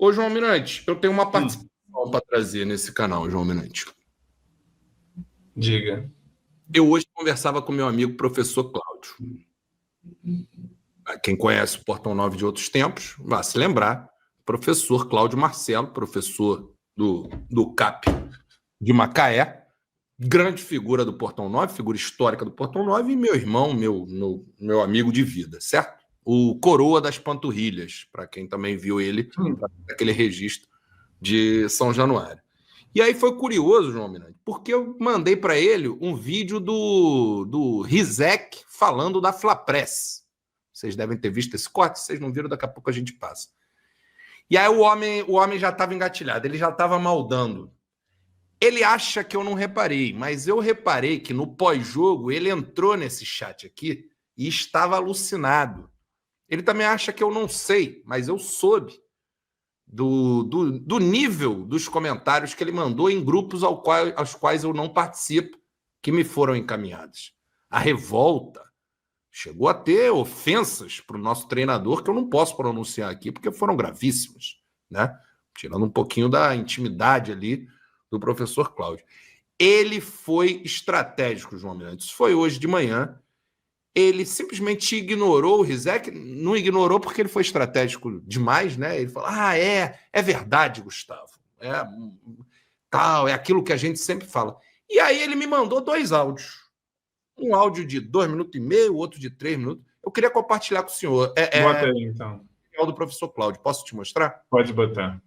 Ô, João Mirante, eu tenho uma participação para trazer nesse canal, João Mirante. Diga. Eu hoje conversava com meu amigo professor Cláudio. Quem conhece o Portão 9 de outros tempos vai se lembrar. Professor Cláudio Marcelo, professor do CAP de Macaé, grande figura do Portão 9, figura histórica do Portão 9, e meu irmão, meu amigo de vida, certo? O coroa das panturrilhas, para quem também viu ele naquele registro de São Januário. E aí foi curioso, João Miranda, porque eu mandei para ele um vídeo do Rizek falando da Flapress. Vocês devem ter visto esse corte, vocês não viram, daqui a pouco a gente passa. E aí o homem já estava engatilhado, ele já estava maldando. Ele acha que eu não reparei, mas eu reparei que no pós-jogo ele entrou nesse chat aqui e estava alucinado. Ele também acha que eu não sei, mas eu soube do nível dos comentários que ele mandou em grupos aos quais eu não participo, que me foram encaminhados. A revolta chegou a ter ofensas para o nosso treinador que eu não posso pronunciar aqui porque foram gravíssimas, né? Tirando um pouquinho da intimidade ali do professor Cláudio. Ele foi estratégico, João Miranda. Isso foi hoje de manhã. Ele simplesmente ignorou o Rizek, não ignorou porque ele foi estratégico demais, né? Ele falou: é verdade, Gustavo. É aquilo que a gente sempre fala. E aí ele me mandou 2 áudios. Um áudio de 2 minutos e meio, outro de 3 minutos. Eu queria compartilhar com o senhor. Bota aí, então. É o do professor Cláudio. Posso te mostrar? Pode botar.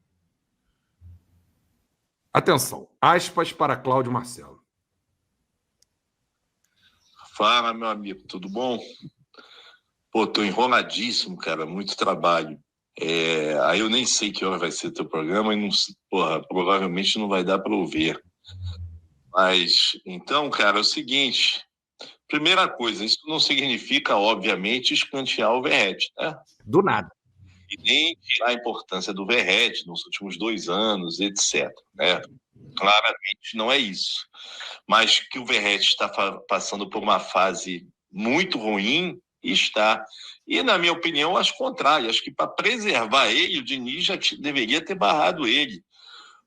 Atenção. Aspas para Cláudio Marcelo. Fala, meu amigo, tudo bom? Pô, tô enroladíssimo, cara, muito trabalho. Aí eu nem sei que hora vai ser teu programa e não, provavelmente não vai dar para ouvir. Mas, então, cara, é o seguinte. Primeira coisa, isso não significa, obviamente, escantear o Verratti, né? Do nada. E nem tirar a importância do Verratti nos últimos 2 anos, etc. Né? Claramente não é isso. Mas que o Verratti está passando por uma fase muito ruim, está. E, na minha opinião, acho contrário. Acho que para preservar ele, o Diniz já deveria ter barrado ele.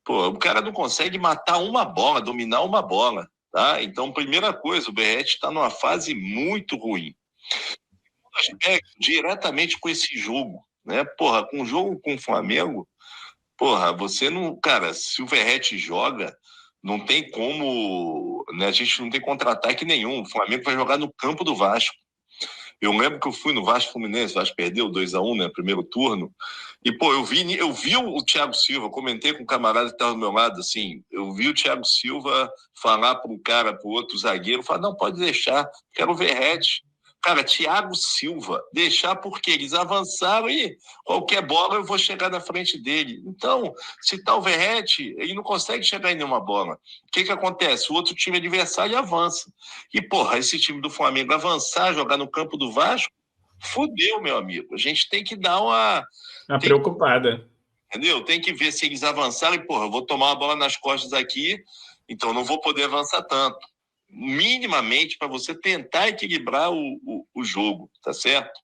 Pô, o cara não consegue matar uma bola, dominar uma bola. Tá? Então, primeira coisa, o Verratti está numa fase muito ruim. Aspecto, diretamente com esse jogo, né? Porra, com o jogo com o Flamengo, porra, você não... Cara, se o Verratti joga, não tem como... Né? A gente não tem contra-ataque nenhum. O Flamengo vai jogar no campo do Vasco. Eu lembro que eu fui no Vasco Fluminense, o Vasco perdeu 2-1, né, primeiro turno, e, pô, eu vi o Thiago Silva, comentei com um camarada que estava do meu lado, assim, eu vi o Thiago Silva falar para um cara, para o outro zagueiro, falar, não, pode deixar, quero o Verratti. Cara, Thiago Silva, deixar porque eles avançaram e qualquer bola eu vou chegar na frente dele. Então, se tá o Verratti, ele não consegue chegar em nenhuma bola. O que acontece? O outro time adversário avança. E, porra, esse time do Flamengo avançar, jogar no campo do Vasco, fudeu, meu amigo. A gente tem que dar uma preocupada. Entendeu? Tem que ver se eles avançarem. Porra, eu vou tomar uma bola nas costas aqui, então não vou poder avançar tanto. Minimamente para você tentar equilibrar o jogo, tá certo?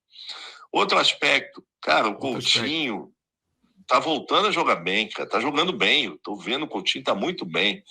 Outro aspecto, cara, o Coutinho tá voltando a jogar bem, cara, tá jogando bem, eu tô vendo o Coutinho tá muito bem.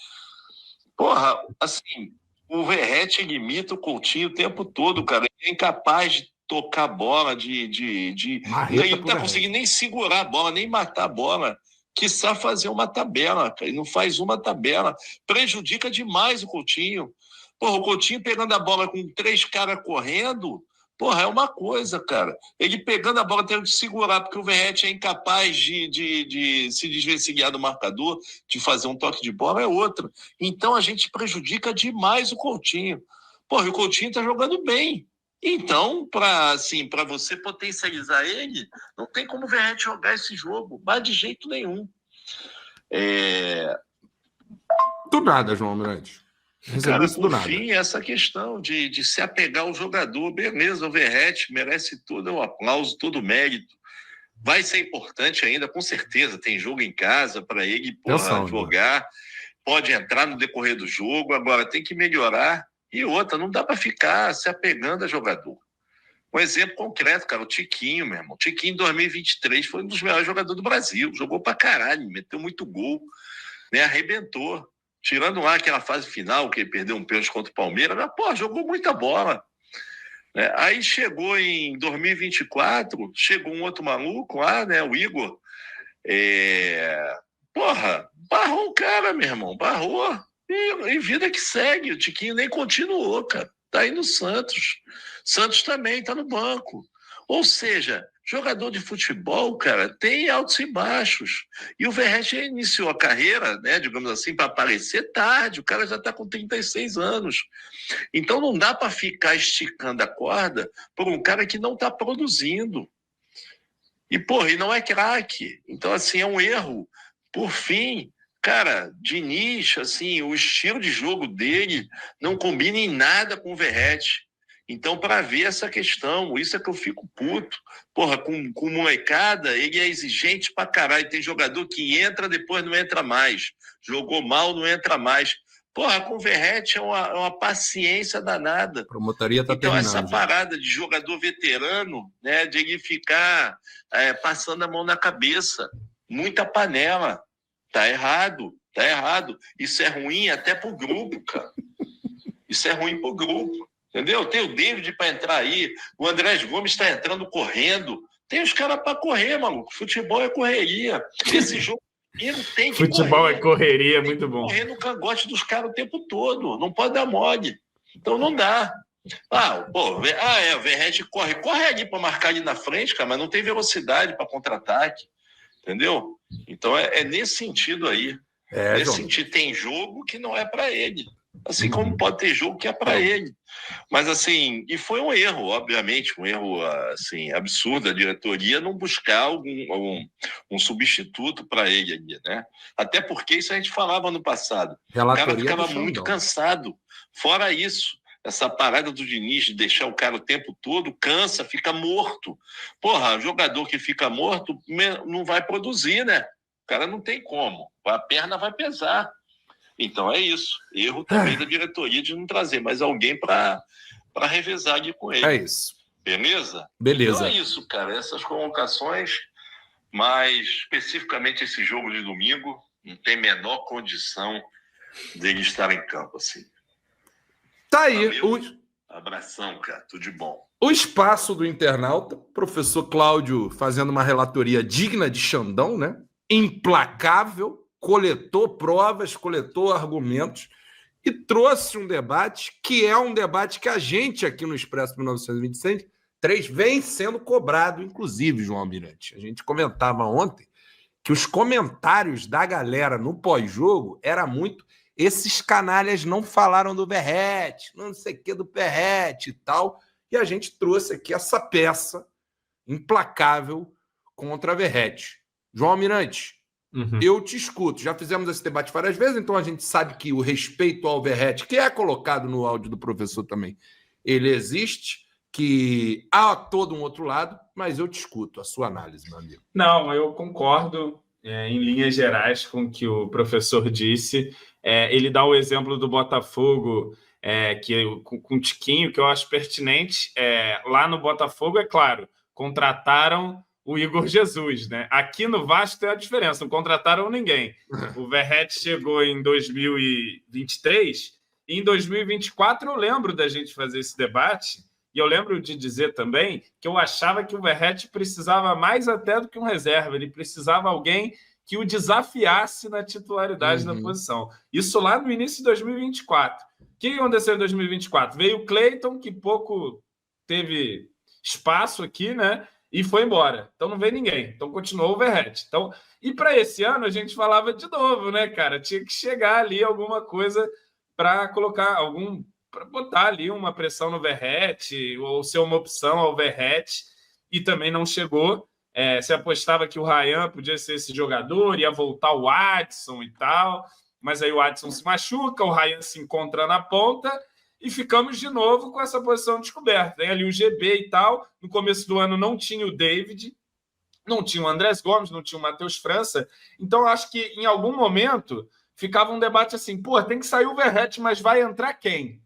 Porra, assim, o Verratti limita o Coutinho o tempo todo, cara, ele é incapaz de tocar a bola, ele não tá conseguindo nem segurar a bola, nem matar a bola, quiçá fazer uma tabela, cara, ele não faz uma tabela, prejudica demais o Coutinho. Porra, o Coutinho pegando a bola com 3 caras correndo, porra, é uma coisa, cara. Ele pegando a bola tendo que segurar, porque o Verratti é incapaz de se desvencilhar do marcador, de fazer um toque de bola, é outra. Então a gente prejudica demais o Coutinho. Porra, o Coutinho tá jogando bem. Então, para você potencializar ele, não tem como o Verratti jogar esse jogo, mas de jeito nenhum. Do nada, João Mirante. Cara, por fim, essa questão de se apegar ao jogador, beleza, o Verratti merece todo o aplauso, todo o mérito. Vai ser importante ainda, com certeza. Tem jogo em casa para ele jogar, pode entrar no decorrer do jogo, agora tem que melhorar. E outra, não dá para ficar se apegando a jogador. Um exemplo concreto, cara, o Tiquinho, meu irmão. O Tiquinho, em 2023, foi um dos melhores jogadores do Brasil. Jogou pra caralho, meteu muito gol, né? Arrebentou. Tirando lá aquela fase final, que ele perdeu um pênalti contra o Palmeiras, mas, pô, jogou muita bola. Aí chegou em 2024, chegou um outro maluco lá, né? O Igor. Porra, barrou o cara, meu irmão. Barrou. E vida que segue. O Tiquinho nem continuou, cara. Tá aí no Santos. Santos também tá no banco. Ou seja, jogador de futebol, cara, tem altos e baixos. E o Verratti iniciou a carreira, né, digamos assim, para aparecer tarde. O cara já tá com 36 anos. Então não dá para ficar esticando a corda por um cara que não tá produzindo. E, porra, e não é craque. Então, assim, é um erro. Por fim, cara, Diniz, assim, o estilo de jogo dele não combina em nada com o Verratti. Então, para ver essa questão, isso é que eu fico puto. Porra, com molecada, ele é exigente pra caralho. Tem jogador que entra, depois não entra mais. Jogou mal, não entra mais. Porra, com o Verratti é uma paciência danada. A promotoria tá então, terminando. Essa parada de jogador veterano, né, de ele ficar passando a mão na cabeça, muita panela. Tá errado, tá errado. Isso é ruim até pro grupo, cara. Isso é ruim pro grupo. Entendeu? Tem o David para entrar aí, o Andrés Gomes está entrando correndo. Tem os caras para correr, maluco. Futebol é correria. Esse jogo tem que Futebol correr. É correria, muito bom. Correr no cangote dos caras o tempo todo. Não pode dar mole. Então não dá. O Verratti corre ali para marcar ali na frente, cara, mas não tem velocidade para contra-ataque. Entendeu? Então é nesse sentido aí. Nesse sentido, tem jogo que não é para ele. Assim como pode ter jogo que é para ele. Mas, assim, e foi um erro, obviamente, um erro assim, absurdo a diretoria não buscar um substituto para ele ali, né? Até porque isso a gente falava no passado. O cara ficava muito cansado. Fora isso, essa parada do Diniz de deixar o cara o tempo todo, cansa, fica morto. Porra, jogador que fica morto não vai produzir, né? O cara não tem como. A perna vai pesar. Então é isso. Erro também da diretoria de não trazer mais alguém para revezar ali com ele. É isso. Beleza? Beleza. Então é isso, cara. Essas convocações, mas especificamente esse jogo de domingo, não tem menor condição dele estar em campo assim. Tá aí. Abração, cara. Tudo de bom. O espaço do internauta, professor Cláudio fazendo uma relatoria digna de Xandão, né? Implacável. Coletou provas, coletou argumentos e trouxe um debate que é um debate que a gente aqui no Expresso 1923 vem sendo cobrado, inclusive, João Almirante. A gente comentava ontem que os comentários da galera no pós-jogo era muito esses canalhas não falaram do Verratti, não sei o que do Verratti e tal, e a gente trouxe aqui essa peça implacável contra a Verratti. João Almirante, eu te escuto. Já fizemos esse debate várias vezes, então a gente sabe que o respeito ao Verratti, que é colocado no áudio do professor também, ele existe, que há todo um outro lado, mas eu te escuto a sua análise, meu amigo. Não, eu concordo em linhas gerais com o que o professor disse. Ele dá o exemplo do Botafogo, com o Tiquinho, que eu acho pertinente. Lá no Botafogo, é claro, contrataram o Igor Jesus, né? Aqui no Vasco tem a diferença, não contrataram ninguém. O Verratti chegou em 2023 e em 2024 eu lembro da gente fazer esse debate e eu lembro de dizer também que eu achava que o Verratti precisava mais até do que um reserva, ele precisava alguém que o desafiasse na titularidade da posição. Isso lá no início de 2024. O que aconteceu em 2024? Veio o Cleiton, que pouco teve espaço aqui, né? E foi embora. Então não veio ninguém. Então continuou o Verratti. Então, e para esse ano a gente falava de novo, né, cara? Tinha que chegar ali alguma coisa para colocar para botar ali uma pressão no Verratti ou ser uma opção ao Verratti. E também não chegou. Você apostava que o Ryan podia ser esse jogador, ia voltar o Adson e tal. Mas aí o Adson se machuca, o Ryan se encontra na ponta. E ficamos de novo com essa posição descoberta. Tem ali o GB e tal. No começo do ano não tinha o David, não tinha o Andrés Gomes, não tinha o Matheus França. Então, eu acho que em algum momento ficava um debate assim, tem que sair o Verratti, mas vai entrar quem?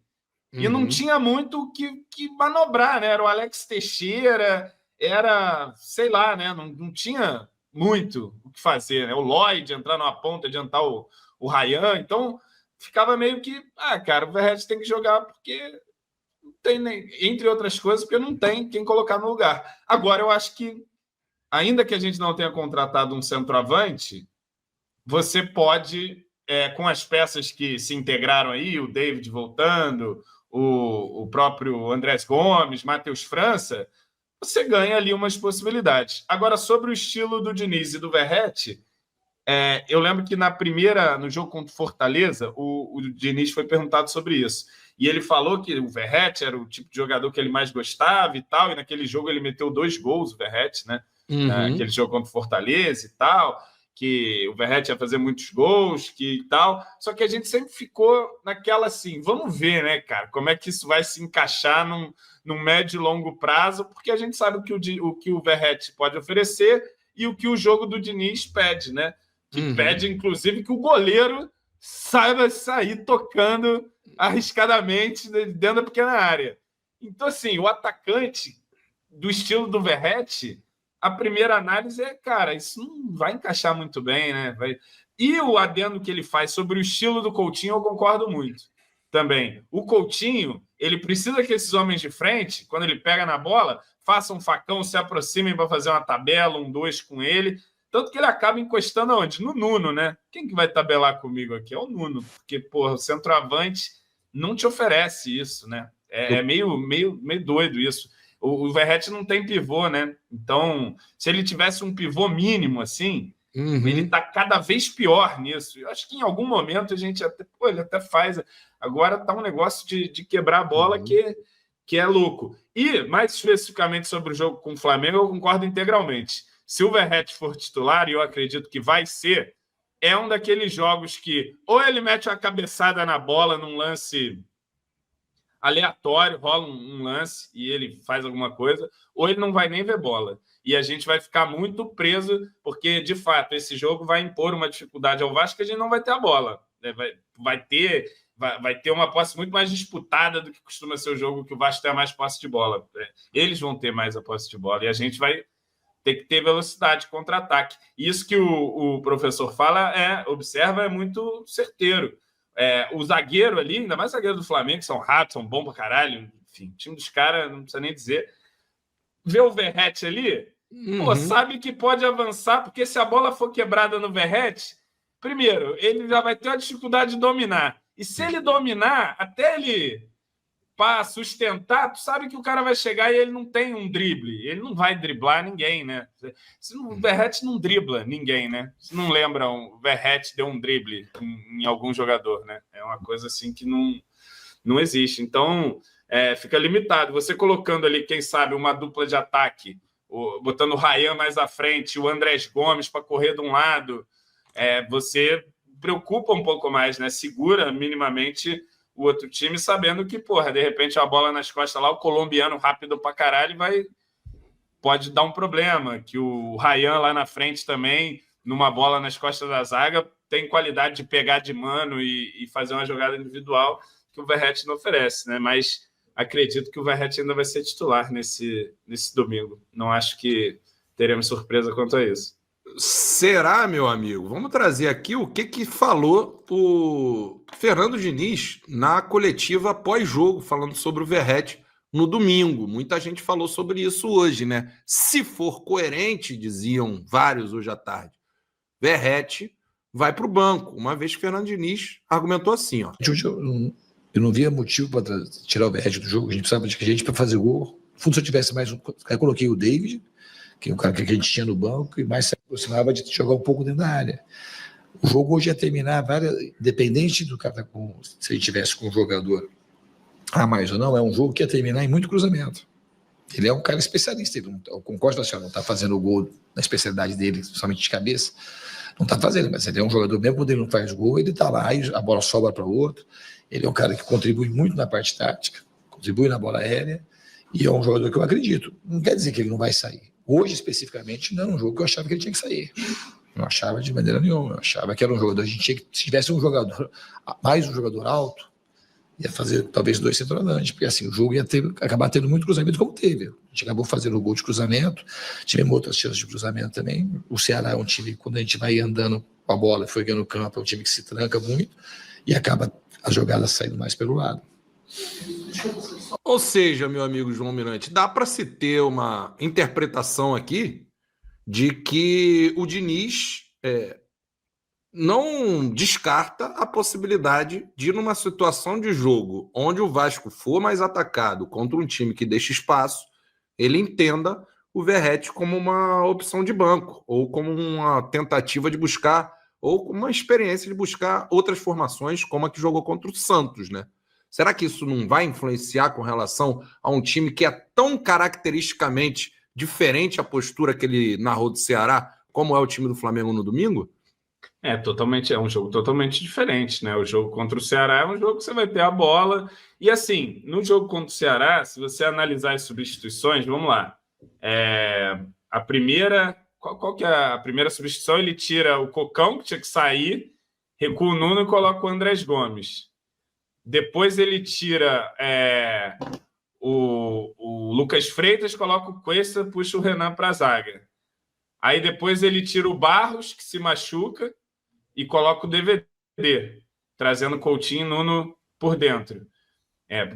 E não tinha muito que manobrar, né? Era o Alex Teixeira, era, sei lá, né? Não tinha muito o que fazer, né? O Lloyd entrar numa ponta, adiantar o Ryan. Então, ficava meio que, cara, o Verratti tem que jogar porque não tem, entre outras coisas, porque não tem quem colocar no lugar. Agora, eu acho que, ainda que a gente não tenha contratado um centroavante, você pode, com as peças que se integraram aí, o David voltando, o próprio Andrés Gomes, Matheus França, você ganha ali umas possibilidades. Agora, sobre o estilo do Diniz e do Verratti, eu lembro que no jogo contra o Fortaleza, o Diniz foi perguntado sobre isso. E ele falou que o Verratti era o tipo de jogador que ele mais gostava e tal, e naquele jogo ele meteu 2 gols, o Verratti, né? Aquele jogo contra o Fortaleza e tal, que o Verratti ia fazer muitos gols, que tal. Só que a gente sempre ficou naquela assim, vamos ver, né, cara, como é que isso vai se encaixar num médio e longo prazo, porque a gente sabe o que o Verratti pode oferecer e o que o jogo do Diniz pede, né? Que pede, inclusive, que o goleiro saiba sair tocando arriscadamente dentro da pequena área. Então, assim, o atacante do estilo do Verratti, a primeira análise cara, isso não vai encaixar muito bem, né? E o adendo que ele faz sobre o estilo do Coutinho, eu concordo muito também. O Coutinho, ele precisa que esses homens de frente, quando ele pega na bola, façam um facão, se aproximem para fazer uma tabela, 1-2 com ele. Tanto que ele acaba encostando aonde? No Nuno, né? Quem que vai tabelar comigo aqui? É o Nuno. Porque, porra, o centroavante não te oferece isso, né? É meio doido isso. O Verratti não tem pivô, né? Então, se ele tivesse um pivô mínimo, assim, ele tá cada vez pior nisso. Eu acho que em algum momento a gente ele até faz. Agora tá um negócio de quebrar a bola que é louco. E, mais especificamente sobre o jogo com o Flamengo, eu concordo integralmente. Se o Verratti for titular, e eu acredito que vai ser, é um daqueles jogos que ou ele mete uma cabeçada na bola num lance aleatório, rola um lance e ele faz alguma coisa, ou ele não vai nem ver bola. E a gente vai ficar muito preso, porque, de fato, esse jogo vai impor uma dificuldade ao Vasco que a gente não vai ter a bola. Vai ter uma posse muito mais disputada do que costuma ser o jogo que o Vasco tem mais posse de bola. Eles vão ter mais a posse de bola e a gente vai ter que ter velocidade, contra-ataque. Isso que o professor fala, observa, é muito certeiro. O zagueiro ali, ainda mais o zagueiro do Flamengo, que são rápidos, são bons pra caralho, enfim, o time dos caras, não precisa nem dizer. Vê o Verratti ali, sabe que pode avançar, porque se a bola for quebrada no Verratti, primeiro, ele já vai ter uma dificuldade de dominar. E se ele dominar, até ele para sustentar, tu sabe que o cara vai chegar e ele não tem um drible. Ele não vai driblar ninguém, né? O Verratti não dribla ninguém, né? Você não lembra, o Verratti deu um drible em algum jogador, né? É uma coisa assim que não existe. Então, fica limitado. Você colocando ali, quem sabe, uma dupla de ataque, botando o Ryan mais à frente, o Andrés Gomes para correr de um lado, você preocupa um pouco mais, né? Segura minimamente o outro time, sabendo que, porra, de repente a bola nas costas lá, o colombiano rápido pra caralho pode dar um problema, que o Ryan lá na frente também, numa bola nas costas da zaga, tem qualidade de pegar de mano e fazer uma jogada individual que o Verratti não oferece, né? Mas acredito que o Verratti ainda vai ser titular nesse domingo. Não acho que teremos surpresa quanto a isso. Será, meu amigo? Vamos trazer aqui o que falou o Fernando Diniz na coletiva pós-jogo, falando sobre o Verratti no domingo. Muita gente falou sobre isso hoje, né? Se for coerente, diziam vários hoje à tarde, Verratti vai para o banco, uma vez que o Fernando Diniz argumentou assim, ó. Eu não via motivo para tirar o Verratti do jogo. A gente precisava de gente para fazer gol. No fundo, se eu tivesse mais um, eu coloquei o David, que é o cara que a gente tinha no banco, e mais se aproximava de jogar um pouco dentro da área. O jogo hoje ia terminar, independente do cara, se ele tivesse com um jogador a mais ou não, é um jogo que ia terminar em muito cruzamento. Ele é um cara especialista, eu concordo, assim, não está fazendo o gol na especialidade dele, somente de cabeça, não está fazendo, mas ele é um jogador, mesmo quando ele não faz gol, ele está lá e a bola sobra para o outro. Ele é um cara que contribui muito na parte tática, contribui na bola aérea, e é um jogador que eu acredito. Não quer dizer que ele não vai sair. Hoje, especificamente, não era um jogo que eu achava que ele tinha que sair. Não achava de maneira nenhuma. Eu achava que era um jogador. A gente tinha que, se tivesse um jogador, mais um jogador alto, ia fazer talvez 2 centroavantes, porque assim, o jogo ia acabar tendo muito cruzamento como teve. A gente acabou fazendo o gol de cruzamento, tivemos outras chances de cruzamento também. O Ceará é um time, quando a gente vai andando com a bola, foi ganhando o campo, é um time que se tranca muito e acaba as jogadas saindo mais pelo lado. Ou seja, meu amigo João Mirante, dá para se ter uma interpretação aqui de que o Diniz não descarta a possibilidade de, numa situação de jogo onde o Vasco for mais atacado contra um time que deixa espaço, ele entenda o Verratti como uma opção de banco, ou como uma tentativa de buscar, ou como uma experiência de buscar outras formações, como a que jogou contra o Santos, né? Será que isso não vai influenciar com relação a um time que é tão caracteristicamente diferente a postura que ele narrou do Ceará, como é o time do Flamengo no domingo? É um jogo totalmente diferente, né? O jogo contra o Ceará é um jogo que você vai ter a bola. E assim, no jogo contra o Ceará, se você analisar as substituições, vamos lá. A primeira, qual que é a primeira substituição? Ele tira o Cocão, que tinha que sair, recua o Nuno e coloca o Andrés Gomes. Depois ele tira o Lucas Freitas, coloca o Cuesta, puxa o Renan para a zaga. Aí depois ele tira o Barros, que se machuca, e coloca o DVD, trazendo Coutinho e Nuno por dentro,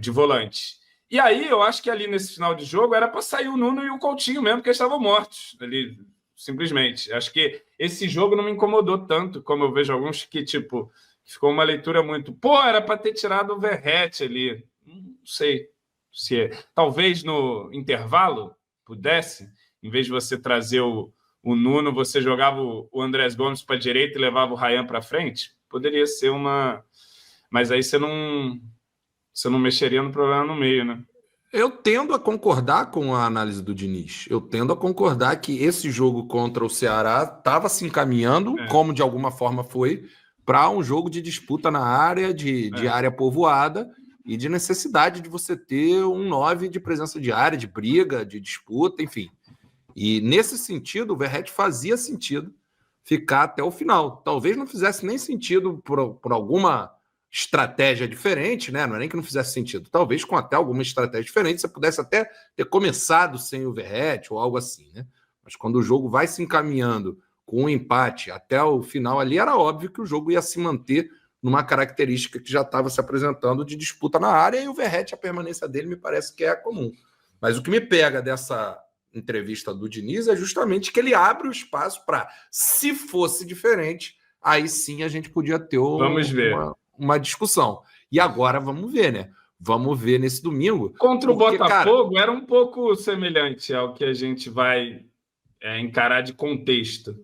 de volante. E aí eu acho que ali nesse final de jogo era para sair o Nuno e o Coutinho mesmo, porque eles estavam mortos ali, simplesmente. Acho que esse jogo não me incomodou tanto, como eu vejo alguns que, tipo, ficou uma leitura muito... Pô, era para ter tirado o Verratti ali. Não sei se talvez no intervalo pudesse, em vez de você trazer o Nuno, você jogava o Andrés Gomes para a direita e levava o Ryan para frente? Poderia ser uma... Mas aí você não mexeria no problema no meio, né? Eu tendo a concordar com a análise do Diniz. Eu tendo a concordar que esse jogo contra o Ceará estava se encaminhando, como de alguma forma foi, para um jogo de disputa na área, de área povoada e de necessidade de você ter um 9 de presença de área, de briga, de disputa, enfim. E nesse sentido, o Verratti fazia sentido ficar até o final. Talvez não fizesse nem sentido por alguma estratégia diferente, né? Não é nem que não fizesse sentido. Talvez com até alguma estratégia diferente você pudesse até ter começado sem o Verratti ou algo assim, né? Mas quando o jogo vai se encaminhando com um empate até o final ali, era óbvio que o jogo ia se manter numa característica que já estava se apresentando de disputa na área, e o Verratti, a permanência dele me parece que é comum. Mas o que me pega dessa entrevista do Diniz é justamente que ele abre o espaço para, se fosse diferente, aí sim a gente podia ter uma discussão. E agora vamos ver, né? Vamos ver nesse domingo. Contra o Botafogo, era um pouco semelhante ao que a gente vai encarar de contexto.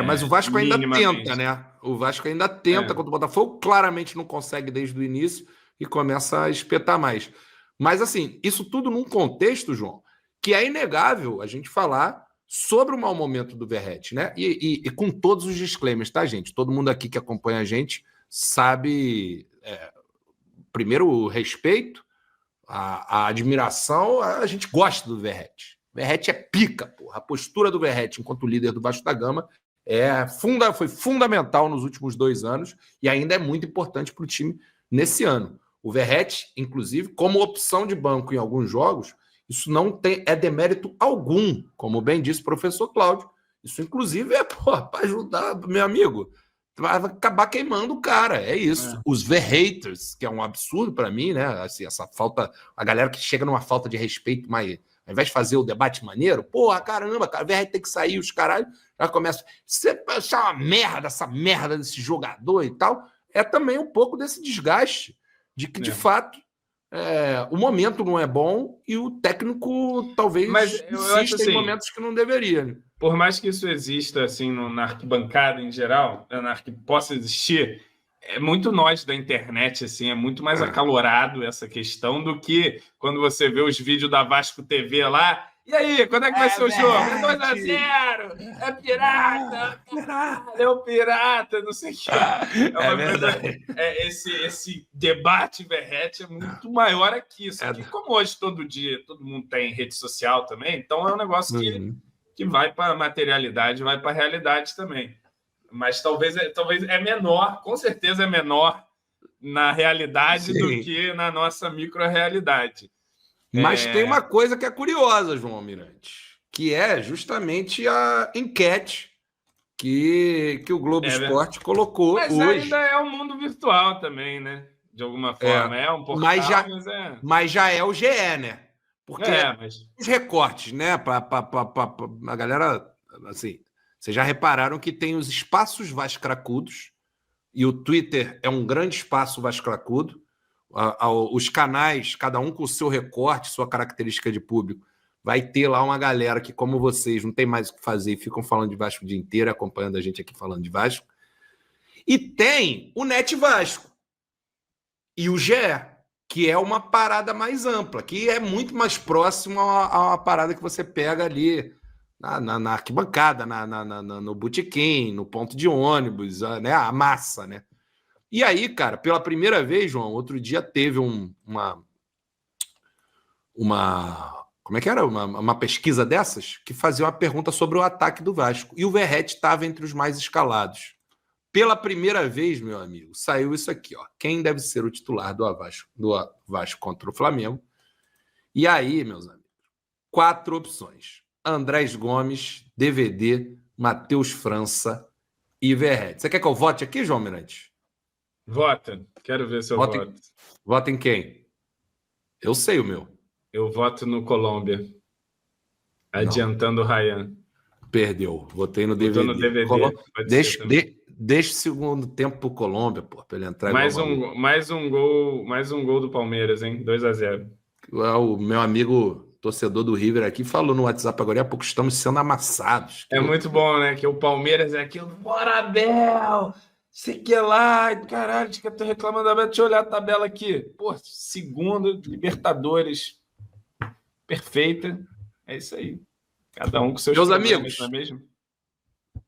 Mas o Vasco ainda tenta, né? O Vasco ainda tenta contra o Botafogo, claramente não consegue desde o início e começa a espetar mais. Mas, assim, isso tudo num contexto, João, que é inegável a gente falar sobre o mau momento do Verratti, né? E com todos os disclaimers, tá, gente? Todo mundo aqui que acompanha a gente sabe, primeiro, o respeito, a admiração, a gente gosta do Verratti. O Verratti é pica, porra. A postura do Verratti enquanto líder do Vasco da Gama foi fundamental nos últimos 2 anos e ainda é muito importante para o time nesse ano. O Verratti, inclusive, como opção de banco em alguns jogos, isso não é demérito algum, como bem disse o professor Cláudio. Isso, inclusive, para ajudar, meu amigo, vai acabar queimando o cara, é isso. Os Verhaters, que é um absurdo para mim, né? Assim, essa falta, a galera que chega numa falta de respeito, mas ao invés de fazer o debate maneiro, porra, caramba, cara, o Verratti tem que sair, os caralho, já começa, você achar uma merda, essa merda desse jogador e tal, é também um pouco desse desgaste de que, de fato, o momento não é bom e o técnico talvez insista em momentos que não deveria. Né? Por mais que isso exista assim, na arquibancada em geral, que possa existir, é muito nós da internet, assim, é muito mais acalorado essa questão do que quando você vê os vídeos da Vasco TV lá. E aí, quando é que vai ser o jogo? É 2-0, é pirata, é o pirata, não sei o que. Esse debate Verratti é muito maior aqui. Só que como hoje todo dia todo mundo tem rede social também, então é um negócio que vai para a materialidade, vai para a realidade também. Mas talvez é menor, com certeza é menor na realidade do Sim. que na nossa micro-realidade. Mas tem uma coisa que é curiosa, João Almirante, que é justamente a enquete que o Globo Esporte colocou mas hoje. ainda é um mundo virtual também, né? De alguma forma. É um portal, mas é... Mas já é o GE, né? Porque mas... os recortes, né? A galera, assim, vocês já repararam que tem os espaços vascracudos, e o Twitter é um grande espaço vascracudo. Os canais, cada um com o seu recorte, sua característica de público, vai ter lá uma galera que, como vocês, não tem mais o que fazer e ficam falando de Vasco o dia inteiro, acompanhando a gente aqui falando de Vasco. E tem o Net Vasco e o GE, que é uma parada mais ampla, que é muito mais próximo a uma parada que você pega ali na arquibancada, no botequim, no ponto de ônibus, né? A massa, né? E aí, cara, pela primeira vez, João, outro dia teve uma como é que era? Uma pesquisa dessas que fazia uma pergunta sobre o ataque do Vasco. E o Verratti estava entre os mais escalados. Pela primeira vez, meu amigo, saiu isso aqui, ó. Quem deve ser o titular do Vasco contra o Flamengo? E aí, meus amigos, 4 opções: Andrés Gomes, DVD, Matheus França e Verratti. Você quer que eu vote aqui, João Mirante? Vota. Quero ver seu voto. Vota em quem? Eu sei o meu. Eu voto no Colômbia. Adiantando o Ryan. Perdeu. Votei no DVD. No DVD. Deixa o segundo tempo pro Colômbia, pô, pra ele entrar. Mais um gol do Palmeiras, hein? 2-0. O meu amigo torcedor do River aqui falou no WhatsApp agora há pouco, estamos sendo amassados. É muito bom, né? Que o Palmeiras é aquilo, bora, Abel! Sei que lá, caralho, que eu tô reclamando, Abel, deixa eu olhar a tabela aqui. Pô, segundo, Libertadores, perfeita. É isso aí. Cada um com seus meus problemas, amigos, não é mesmo?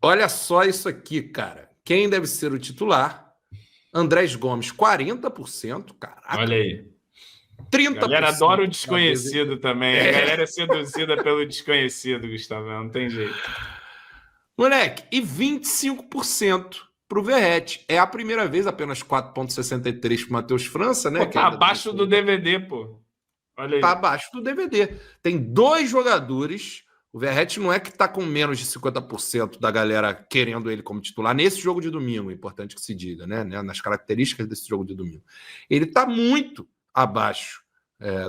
Olha só isso aqui, cara. Quem deve ser o titular? Andrés Gomes, 40%, caraca. Olha aí. 30%. A galera adora o desconhecido também. A galera é seduzida pelo desconhecido, Gustavo. Não tem jeito. Moleque, e 25% pro Verratti. É a primeira vez, apenas 4,63 pro Matheus França, né? Pô, tá abaixo do DVD, pô. Olha aí. Tá abaixo do DVD. Tem 2 jogadores. O Verratti não é que tá com menos de 50% da galera querendo ele como titular nesse jogo de domingo, é importante que se diga, né? Nas características desse jogo de domingo. Ele tá muito abaixo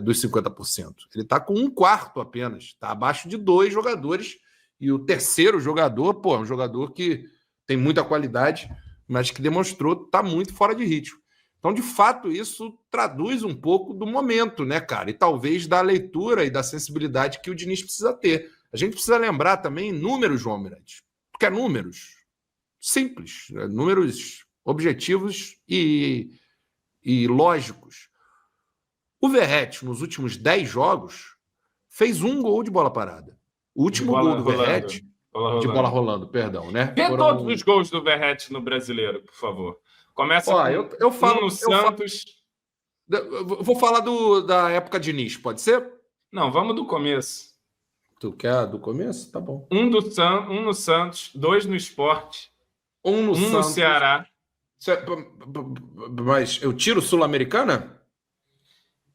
dos 50%. Ele tá com 1/4 apenas. Tá abaixo de 2 jogadores. E o terceiro jogador, pô, é um jogador que tem muita qualidade, mas que demonstrou tá muito fora de ritmo. Então, de fato, isso traduz um pouco do momento, né, cara? E talvez da leitura e da sensibilidade que o Diniz precisa ter. A gente precisa lembrar também números, João Mirante, porque é números simples, números objetivos e lógicos. O Verratti, nos últimos 10 jogos, fez 1 gol de bola parada. O último gol do Verratti... De bola rolando, perdão, né? Vê todos os gols do Verratti no Brasileiro, por favor. Começa com eu falo, no Santos. Vou falar da época de Diniz, pode ser? Não, vamos do começo. Tu quer do começo? Tá bom. Um no Santos, 2 no Sport, um no Ceará. Mas eu tiro Sul-Americana?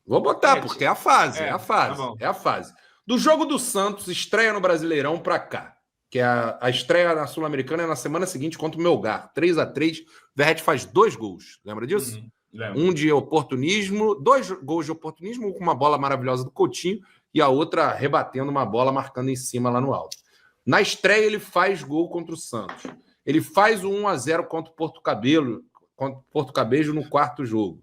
Vou botar, porque é a fase. É a fase. Do jogo do Santos, estreia no Brasileirão pra cá. Que é a estreia na Sul-Americana é na semana seguinte contra o Melgar. 3-3. Verratti faz 2 gols. Lembra disso? Um de oportunismo, 2 gols de oportunismo, com uma bola maravilhosa do Coutinho e a outra rebatendo uma bola, marcando em cima lá no alto. Na estreia, ele faz gol contra o Santos. Ele faz o 1-0 contra o Porto Cabejo no 4º jogo.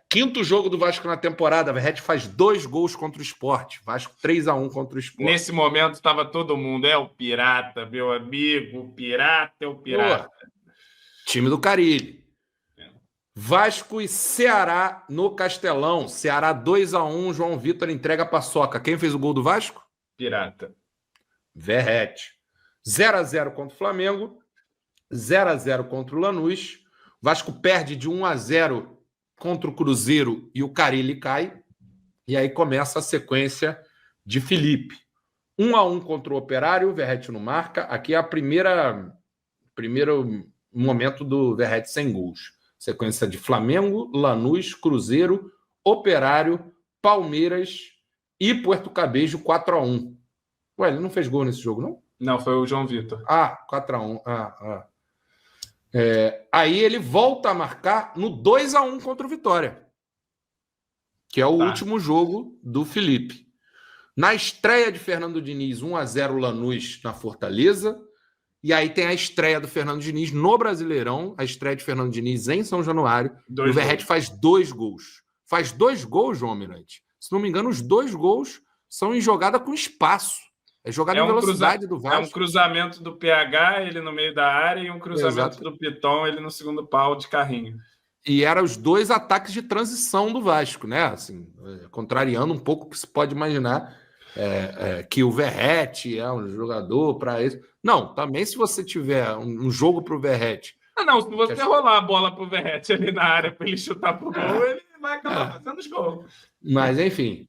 5º jogo do Vasco na temporada, Verratti faz 2 gols contra o Sport. Vasco 3-1 contra o Sport. Nesse momento estava todo mundo, é o Pirata, meu amigo, o Pirata é o Pirata. Pô, time do Carille. Vasco e Ceará no Castelão. Ceará 2-1, João Vitor entrega a paçoca. Quem fez o gol do Vasco? Pirata. Verratti. 0-0 contra o Flamengo. 0-0 contra o Lanús. Vasco perde de 1-0 contra o Cruzeiro e o Carille cai. E aí começa a sequência de Felipe. 1-1 contra o Operário, o Verratti não marca. Aqui é a primeiro momento do Verratti sem gols. Sequência de Flamengo, Lanús, Cruzeiro, Operário, Palmeiras e Puerto Cabejo 4-1. Ué, ele não fez gol nesse jogo, não? Não, foi o João Vitor. 4-1. Aí ele volta a marcar no 2-1 contra o Vitória, que é o último jogo do Felipe. Na estreia de Fernando Diniz, 1-0 Lanús na Fortaleza. E aí tem a estreia do Fernando Diniz no Brasileirão, a estreia de Fernando Diniz em São Januário. E o Verratti faz 2 gols. Faz 2 gols, João Almirante. Se não me engano, os 2 gols são em jogada com espaço. É jogada em velocidade do Vasco. É um cruzamento do PH, ele no meio da área, e um cruzamento do Piton, ele no segundo pau de carrinho. E eram os 2 ataques de transição do Vasco, né? Assim, contrariando um pouco o que se pode imaginar. Que o Verratti é um jogador para isso. Não, também se você tiver um jogo para o Verratti. Se você rolar a bola para o Verratti ali na área para ele chutar pro gol, ele vai acabar fazendo os gols. Mas, enfim,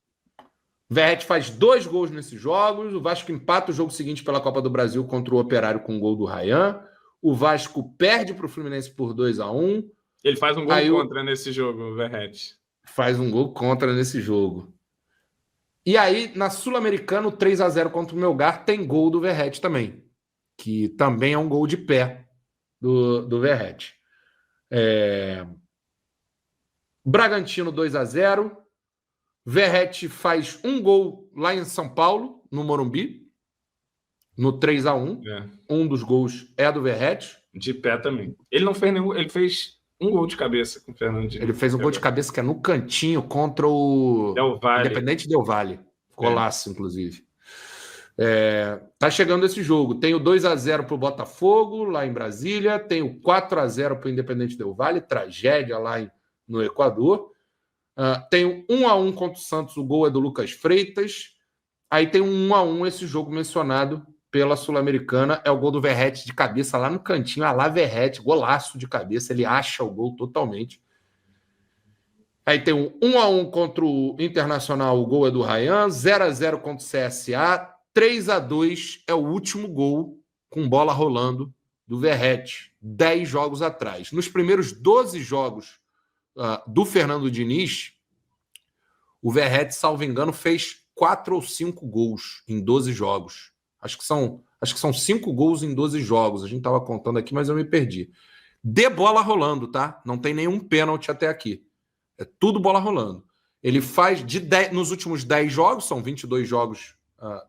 o Verratti faz 2 gols nesses jogos. O Vasco empata o jogo seguinte pela Copa do Brasil contra o Operário com o gol do Ryan. O Vasco perde para o Fluminense por 2-1. Ele faz um gol contra nesse jogo, o Verratti. Faz um gol contra nesse jogo. E aí, na Sul-Americana, o 3-0 contra o Melgar tem gol do Verratti também, que também é um gol de pé do Verratti. Bragantino 2-0. Verratti faz um gol lá em São Paulo, no Morumbi, no 3-1. Um dos gols é do Verratti. De pé também. Ele não fez nenhum, ele fez um gol de cabeça com o Fernando Diniz. Ele fez um gol de cabeça que é no cantinho contra o Independente Del Valle. Golaço, inclusive. Tá chegando esse jogo. Tem o 2-0 para o Botafogo, lá em Brasília. Tem o 4-0 para o Independente Del Valle. Tragédia lá no Equador. Tem o 1-1 contra o Santos. O gol é do Lucas Freitas. Aí tem um 1-1, esse jogo mencionado pela Sul-Americana. É o gol do Verratti de cabeça lá no cantinho. Lá Verratti, golaço de cabeça. Ele acha o gol totalmente. Aí tem um 1-1 contra o Internacional, o gol é do Ryan. 0-0 contra o CSA. 3-2 é o último gol com bola rolando do Verratti, 10 jogos atrás. Nos primeiros 12 jogos do Fernando Diniz, o Verratti, salvo engano, fez 4 ou 5 gols em 12 jogos. Acho que são 5 gols em 12 jogos. A gente estava contando aqui, mas eu me perdi. De bola rolando, tá? Não tem nenhum pênalti até aqui. É tudo bola rolando. Ele faz nos últimos 10 jogos, são 22 jogos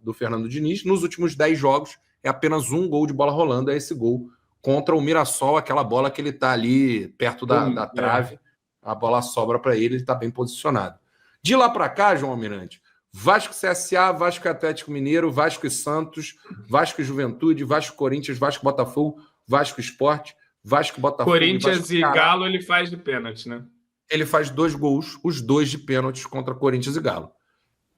do Fernando Diniz, nos últimos 10 jogos é apenas um gol de bola rolando, é esse gol contra o Mirassol, aquela bola que ele está ali perto da trave, a bola sobra para ele está bem posicionado. De lá para cá, João Almirante, Vasco CSA, Vasco Atlético Mineiro, Vasco e Santos, Vasco e Juventude, Vasco Corinthians, Vasco Botafogo, Vasco Sport, Vasco Botafogo. Corinthians Vasco, e Galo ele faz de pênalti, né? Ele faz 2 gols, os 2 de pênaltis contra Corinthians e Galo.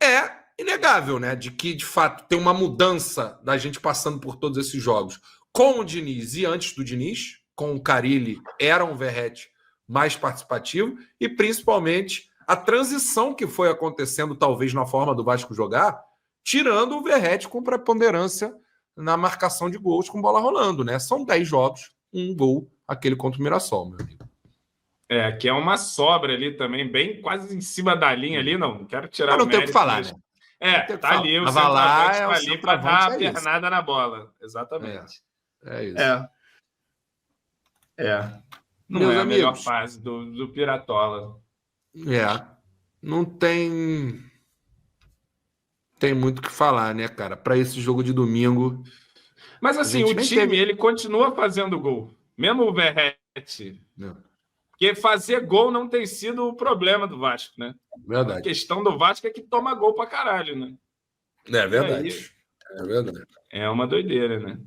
É inegável, né? De que, de fato, tem uma mudança da gente passando por todos esses jogos. Com o Diniz e antes do Diniz, com o Carille, era um Verratti mais participativo e, principalmente, a transição que foi acontecendo, talvez, na forma do Vasco jogar, tirando o Verratti com preponderância na marcação de gols com bola rolando, né? São 10 jogos, um gol, aquele contra o Mirassol, meu amigo. Que é uma sobra ali também, bem quase em cima da linha ali, não quero tirar o mérito. Não tem o que falar, né? Tá ali, o centroavante tá ali para dar a pernada na bola. Exatamente. É isso. Não Meus é a amigos, melhor fase do Piratola. Não tem muito o que falar, né, cara? Para esse jogo de domingo. Mas assim, o time, ele continua fazendo gol. Mesmo o Verratti. Porque fazer gol não tem sido o problema do Vasco, né? Verdade. A questão do Vasco é que toma gol pra caralho, né? É verdade. É verdade. É uma doideira, né?